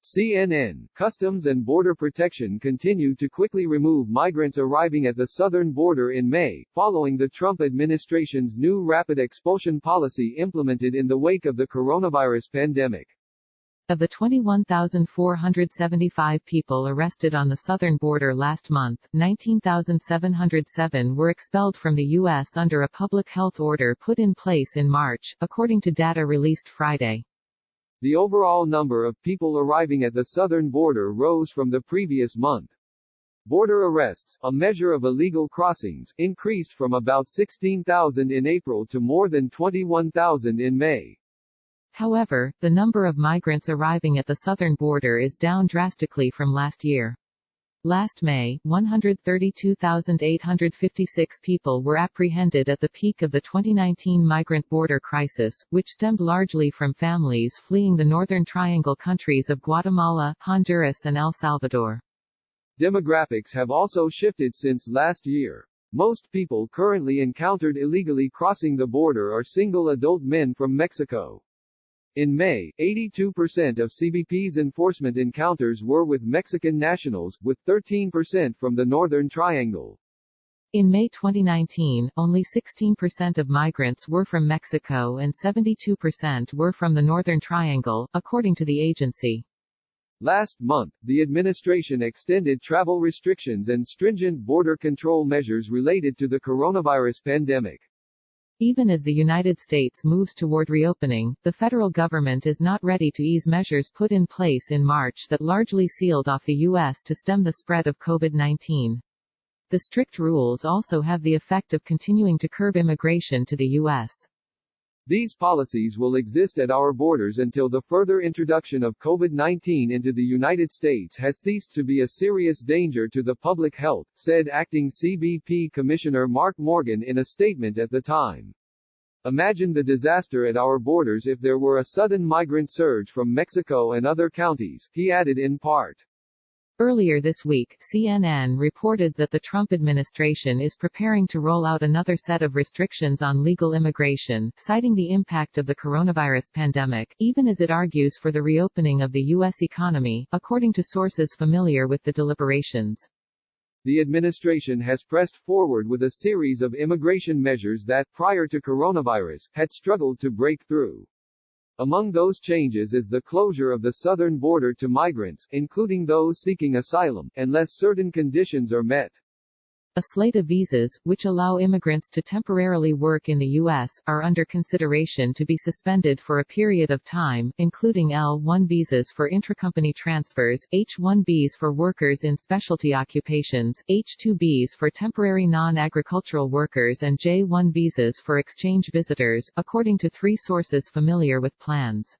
CNN, Customs and Border Protection continued to quickly remove migrants arriving at the southern border in May, following the Trump administration's new rapid expulsion policy implemented in the wake of the coronavirus pandemic. Of the 21,475 people arrested on the southern border last month, 19,707 were expelled from the U.S. under a public health order put in place in March, according to data released Friday. The overall number of people arriving at the southern border rose from the previous month. Border arrests, a measure of illegal crossings, increased from about 16,000 in April to more than 21,000 in May. However, the number of migrants arriving at the southern border is down drastically from last year. Last May, 132,856 people were apprehended at the peak of the 2019 migrant border crisis, which stemmed largely from families fleeing the Northern Triangle countries of Guatemala, Honduras and El Salvador. Demographics have also shifted since last year. Most people currently encountered illegally crossing the border are single adult men from Mexico. In May, 82% of CBP's enforcement encounters were with Mexican nationals, with 13% from the Northern Triangle. In May 2019, only 16% of migrants were from Mexico and 72% were from the Northern Triangle, according to the agency. Last month, the administration extended travel restrictions and stringent border control measures related to the coronavirus pandemic. Even as the United States moves toward reopening, the federal government is not ready to ease measures put in place in March that largely sealed off the U.S. to stem the spread of COVID-19. The strict rules also have the effect of continuing to curb immigration to the U.S. These policies will exist at our borders until the further introduction of COVID-19 into the United States has ceased to be a serious danger to the public health, said Acting CBP Commissioner Mark Morgan in a statement at the time. Imagine the disaster at our borders if there were a sudden migrant surge from Mexico and other counties, he added in part. Earlier this week, CNN reported that the Trump administration is preparing to roll out another set of restrictions on legal immigration, citing the impact of the coronavirus pandemic, even as it argues for the reopening of the U.S. economy, according to sources familiar with the deliberations. The administration has pressed forward with a series of immigration measures that, prior to coronavirus, had struggled to break through. Among those changes is the closure of the southern border to migrants, including those seeking asylum, unless certain conditions are met. A slate of visas, which allow immigrants to temporarily work in the U.S., are under consideration to be suspended for a period of time, including L-1 visas for intracompany transfers, H-1Bs for workers in specialty occupations, H-2Bs for temporary non-agricultural workers and J-1 visas for exchange visitors, according to three sources familiar with plans.